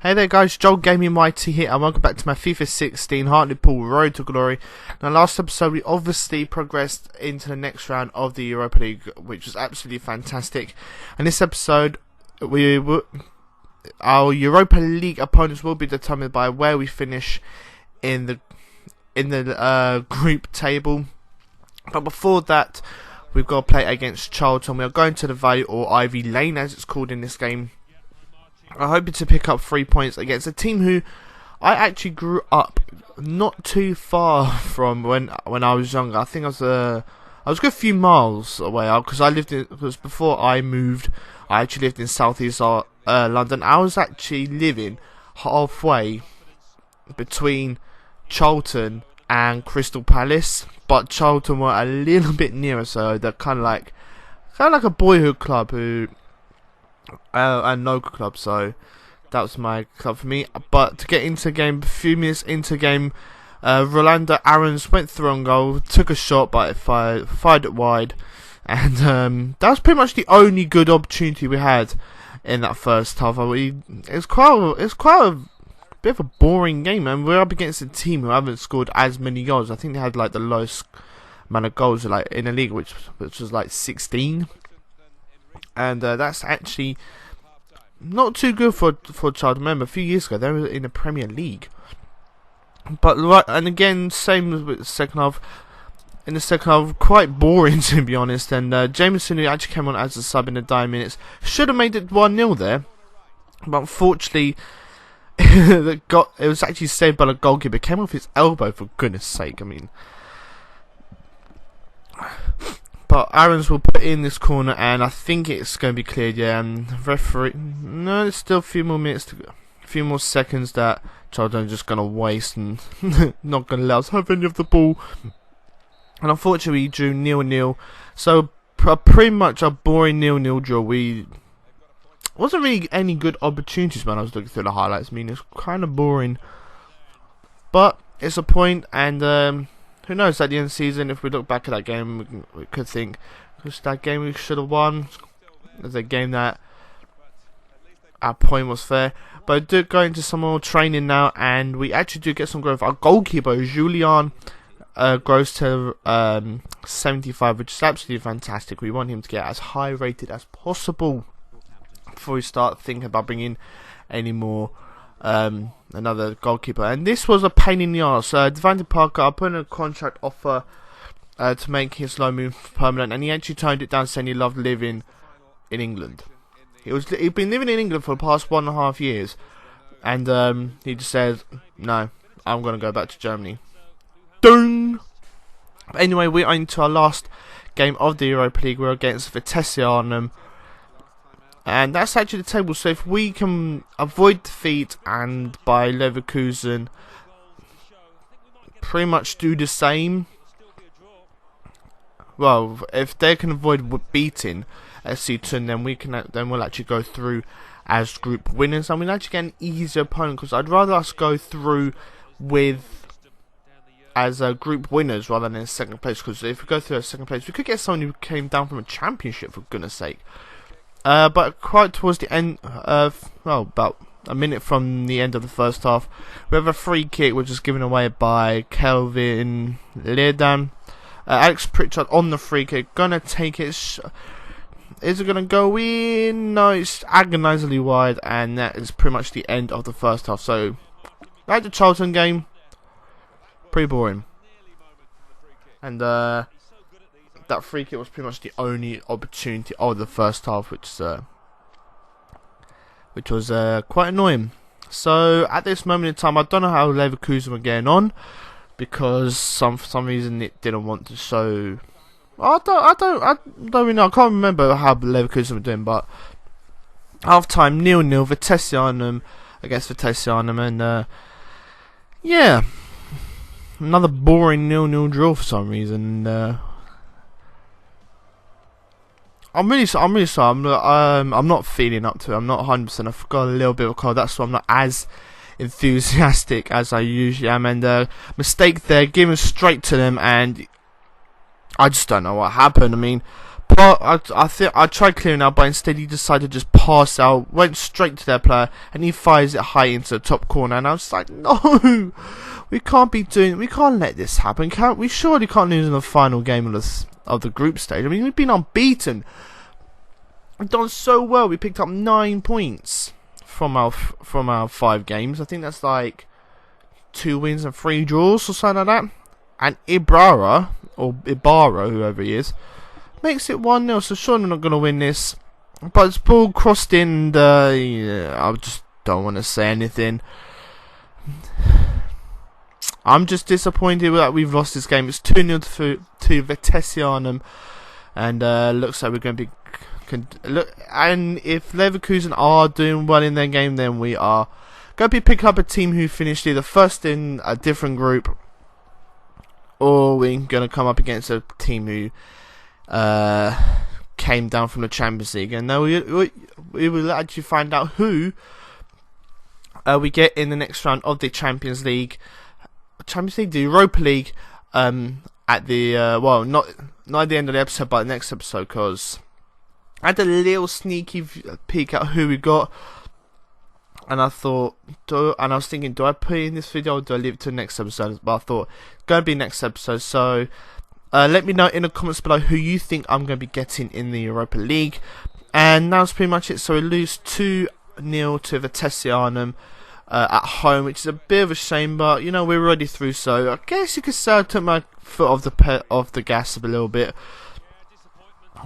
Hey there guys, JoelGamingYT here and welcome back to my FIFA 16 Hartlepool Road to Glory. Now last episode we obviously progressed into the next round of the Europa League, which was absolutely fantastic. And this episode our Europa League opponents will be determined by where we finish in the group table. But before that, we've got to play against Charlton. We are going to the Valley, or Ivy Lane as it's called in this game. I'm hoping to pick up 3 points against a team who I actually grew up not too far from when I was younger. I think I was a good few miles away, because before I moved, I actually lived in southeast London. I was actually living halfway between Charlton and Crystal Palace, but Charlton were a little bit nearer, so they're kind of like a boyhood club and local club, so that was my club for me. But to get into the game, a few minutes into the game, Rolando Aarons went through on goal, took a shot, but it fired it wide, and that was pretty much the only good opportunity we had in that first half. It's quite a bit of a boring game, and we're up against a team who haven't scored as many goals. I think they had like the lowest amount of goals in the league, which was like 16. And that's actually not too good for Charlton. Remember, a few years ago they were in the Premier League. But and again, same with the second half. In the second half, quite boring to be honest. And Jameson, who actually came on as a sub in the dying minutes, should have made it 1-0 there. But unfortunately, it was actually saved by the goalkeeper. It came off his elbow, for goodness sake. I mean. But Aarons will put in this corner, and I think it's going to be cleared. Yeah, and referee. No, there's still a few more minutes to go, a few more seconds that Charlton are just going to waste and not going to let us have any of the ball. And unfortunately, we drew 0-0. So pretty much a boring 0-0 draw. We wasn't really any good opportunities when I was looking through the highlights. I mean, it's kind of boring, but it's a point, and who knows, at the end of the season, if we look back at that game, we could think, because that game we should have won. It's a game that our point was fair. But I do go into some more training now, and we actually do get some growth. Our goalkeeper, Julian, grows to 75, which is absolutely fantastic. We want him to get as high rated as possible before we start thinking about bringing any more another goalkeeper. And this was a pain in the arse. Devante Parker, I put in a contract offer to make his loan move permanent, and he actually turned it down, saying he loved living in England. He'd been living in England for the past 1.5 years, and he just said, no, I'm going to go back to Germany. Done. Anyway, we are into our last game of the Europa League. We're against Vitesse Arnhem. And that's actually the table, so if we can avoid defeat and by Leverkusen pretty much do the same, well, if they can avoid beating SC Thun, then we'll actually go through as group winners, and we'll actually get an easier opponent, because I'd rather us go through as group winners rather than in second place, because if we go through as second place, we could get someone who came down from a championship, for goodness sake. But quite towards the end, about a minute from the end of the first half, we have a free kick which is given away by Kelvin Leerdam. Alex Pritchard on the free kick, gonna take it. Is it gonna go in? No, it's agonisingly wide, and that is pretty much the end of the first half. So, like the Charlton game, pretty boring. And that free kick was pretty much the only opportunity of the first half, which was quite annoying. So at this moment in time, I don't know how Leverkusen were getting on, because for some reason it didn't want to show. I don't really know. I can't remember how Leverkusen were doing, but half time 0-0, Vitesse Arnhem against Vitesse Arnhem, and yeah, another boring 0-0 draw for some reason. I'm really sorry. I'm not feeling up to it. I'm not 100%. I've got a little bit of a cold. That's why I'm not as enthusiastic as I usually am. And mistake there, given straight to them, and I just don't know what happened. I mean, But I think I tried clearing out, but instead he decided to just pass out, went straight to their player, and he fires it high into the top corner. And I was like, no, we can't let this happen. We surely can't lose in the final game of the group stage. I mean, we've been unbeaten. We've done so well. We picked up 9 points from our 5 games. I think that's like 2 wins and 3 draws or something like that. And Ibarra, whoever he is, makes it 1-0, so surely I'm not going to win this. But it's ball crossed in, I just don't want to say anything. I'm just disappointed that we've lost this game. It's 2-0 to Vetesianum, and looks like we're going to be... and if Leverkusen are doing well in their game, then we are going to be picking up a team who finished either first in a different group, or we're going to come up against a team who came down from the Champions League. And now we will actually find out who we get in the next round of the Champions League, the Europa League, at the well, not at the end of the episode, but the next episode, because I had a little sneaky peek at who we got, and I thought, and I was thinking, do I put it in this video or do I leave it to the next episode? But I thought it's going to be next episode. So let me know in the comments below who you think I'm going to be getting in the Europa League. And that's pretty much it. So we lose 2-0 to Vetesianum at home, which is a bit of a shame, but you know, we're already through. So I guess you could say I took my foot off the gas a little bit.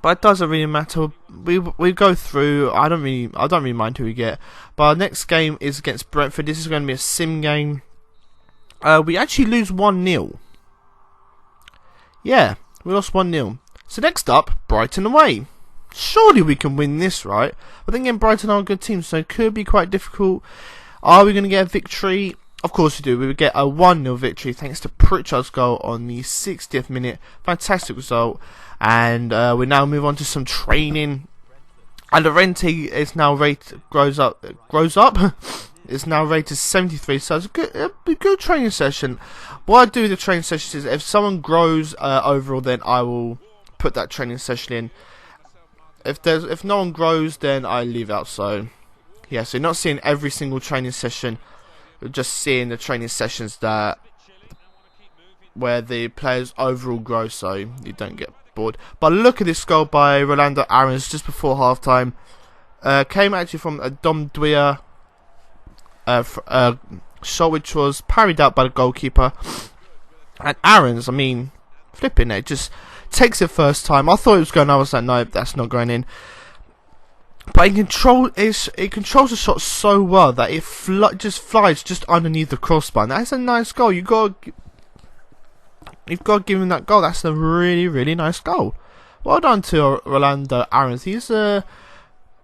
But it doesn't really matter. We go through. I don't really mind who we get. But our next game is against Brentford. This is going to be a sim game. We actually lose 1-0. Yeah, we lost 1-0. So next up, Brighton away. Surely we can win this, right? I think again, Brighton are a good team, so it could be quite difficult. Are we going to get a victory? Of course we do. We would get a 1-0 victory thanks to Pritchard's goal on the 60th minute. Fantastic result. And we now move on to some training. And Llorente is now rated grows up. Is now rated 73. So it's a good training session. What I do with the training sessions is if someone grows overall, then I will put that training session in. If no one grows, then I leave out. So yeah, so you're not seeing every single training session. You're just seeing the training sessions where the players overall grow, so you don't get bored. But look at this goal by Rolando Aarons just before half time. Came actually from a Dom Dwyer shot, which was parried out by the goalkeeper. And Aarons, I mean, flipping it, just takes it first time. I thought it was going. I was like, no, that's not going in. But it controls the shot so well that it just flies just underneath the crossbar. And that's a nice goal. You've got to give him that goal. That's a really, really nice goal. Well done to Rolando Aarons. He's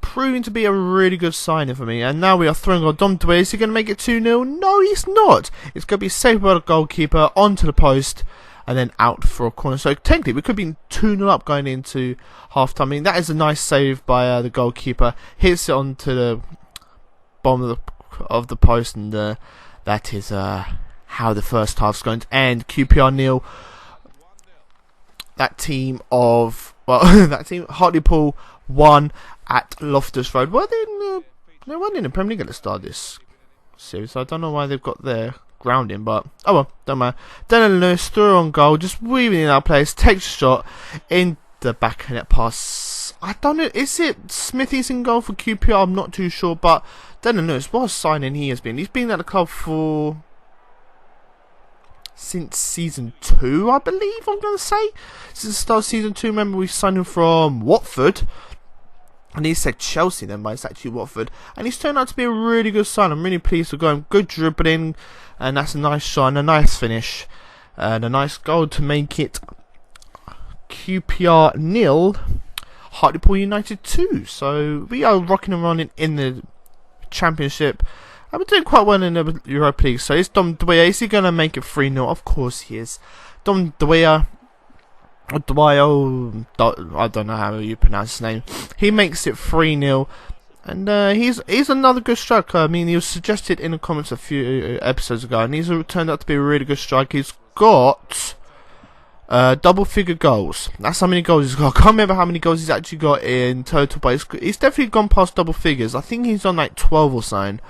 proving to be a really good signing for me. And now we are throwing on Dom Dwyer. Is he going to make it 2-0? No, he's not. It's going to be saved by the goalkeeper onto the post and then out for a corner. So technically we could be 2-0 up going into half time. I mean, that is a nice save by the goalkeeper. Hits it onto the bottom of the post, and that is how the first half's going to end. QPR 0. That team Hartlepool 1 at Loftus Road. Well, they weren't in the Premier League at the start of this series, so I don't know why they've got their grounding, but oh well, don't matter. Dylan Lewis threw on goal, just weaving in our place, takes a shot in the back net pass. I don't know, is it Smithy's in goal for QPR? I'm not too sure, but Dylan Lewis, what a signing he has been. He's been at the club since season 2, I believe. I'm going to say since the start of season 2. Remember, we signed him from Watford. And he said Chelsea then, but it's actually Watford. And he's turned out to be a really good sign. I'm really pleased with him. Good dribbling. And that's a nice shot and a nice finish. And a nice goal to make it QPR 0, Hartlepool United 2. So we are rocking and rolling in the Championship. And we're doing quite well in the Europa League. So it's Dom Dwyer. Is he going to make it 3-0? Of course he is. Dom Dwyer. I don't know how you pronounce his name. He makes it 3-0, and he's another good striker. I mean, he was suggested in the comments a few episodes ago, and he's turned out to be a really good striker. He's got double figure goals. That's how many goals he's got. I can't remember how many goals he's actually got in total, but he's definitely gone past double figures. I think he's on like 12 or something.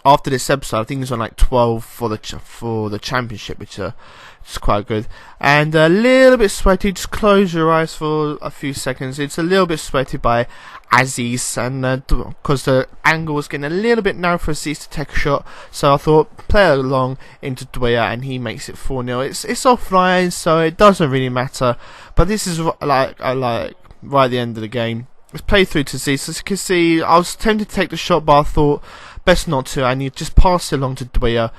After this episode, I think he's on like 12 for the championship, which is quite good. And a little bit sweaty. Just close your eyes for a few seconds. It's a little bit sweaty by Aziz, and because the angle was getting a little bit narrow for Aziz to take a shot, so I thought play along into Dwyer, and he makes it 4-0. It's offline, so it doesn't really matter. But this is like right at the end of the game. Let's play through to Aziz. As you can see, I was tempted to take the shot, but I thought best not to, and he just passed it along to Dwyer,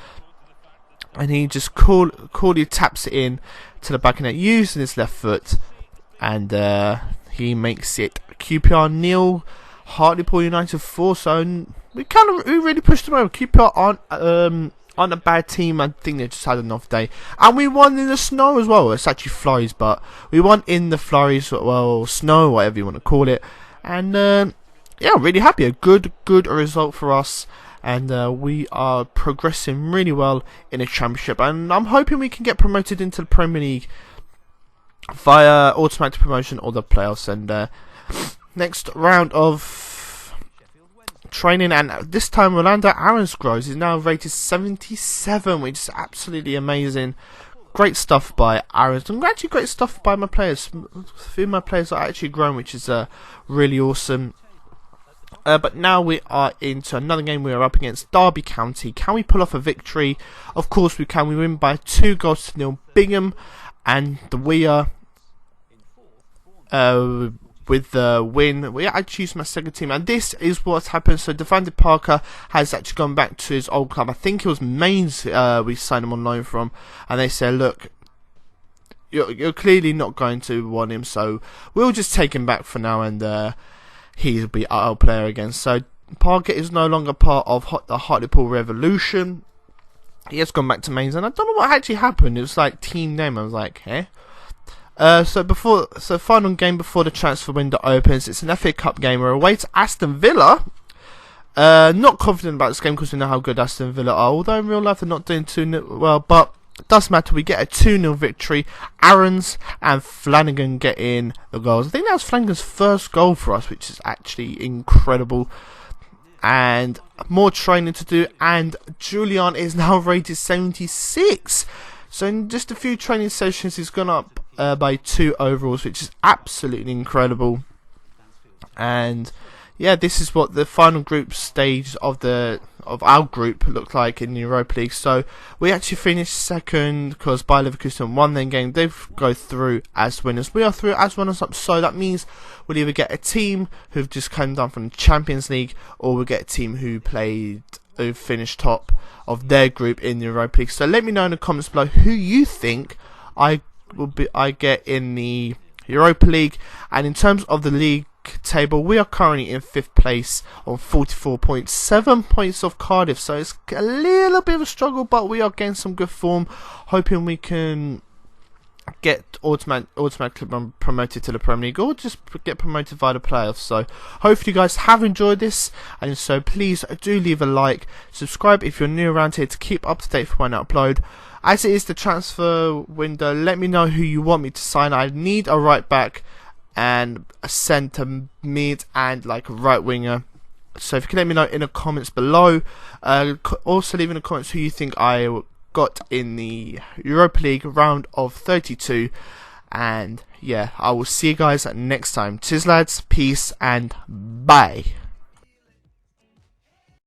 and he just coolly taps it in to the back of the net using his left foot, and he makes it QPR 0, Hartlepool United 4. So we really pushed them over. QPR aren't a bad team. I think they just had an off day, and we won in the snow as well. It's actually flurries, but we won in the flurries, well, snow, whatever you want to call it, and yeah, really happy. A good result for us, and we are progressing really well in the championship, and I'm hoping we can get promoted into the Premier League via automatic promotion or the playoffs. And next round of training, and this time Orlando Aronsgroves is now rated 77, which is absolutely amazing. Great stuff by Arons, and actually great stuff by my players. A few of my players are actually grown, which is really awesome. But now we are into another game. We are up against Derby County. Can we pull off a victory? Of course we can. We win by 2-0. Bingham and the Weir with the win. We actually used my second team, and this is what's happened. So Devante Parker has actually gone back to his old club. I think it was Mainz we signed him on loan from, and they said, look, you're clearly not going to want him, so we'll just take him back for now, and he'll be our player again. So Parker is no longer part of the Hartlepool Revolution. He has gone back to Mainz, and I don't know what actually happened. It was like team name. I was like, eh? So final game before the transfer window opens. It's an FA Cup game. We're away to Aston Villa. Not confident about this game because we know how good Aston Villa are. Although in real life they're not doing too well, but it doesn't matter. We get a 2-0 victory. Aarons and Flanagan get in the goals. I think that was Flanagan's first goal for us, which is actually incredible. And more training to do. And Julian is now rated 76. So in just a few training sessions, he's gone up by 2 overalls, which is absolutely incredible. And yeah, this is what the final group stage of our group looked like in the Europa League. So we actually finished second because Bayer Leverkusen won their game. They go through as winners. We are through as runners up. So that means we'll either get a team who've just come down from the Champions League, or we'll get a team who finished top of their group in the Europa League. So let me know in the comments below who you think I get in the Europa League. And in terms of the league table, we are currently in 5th place on 44 points, 7 points off Cardiff, so it's a little bit of a struggle, but we are getting some good form, hoping we can get automatically promoted to the Premier League, or just get promoted via the playoffs. So hopefully you guys have enjoyed this, and so please do leave a like, subscribe if you're new around here to keep up to date for when I upload. As it is the transfer window, let me know who you want me to sign. I need a right back and a centre mid and like a right winger. So if you can let me know in the comments below. Also leave in the comments who you think I got in the Europa League round of 32. And yeah, I will see you guys next time. Cheers lads, peace and bye.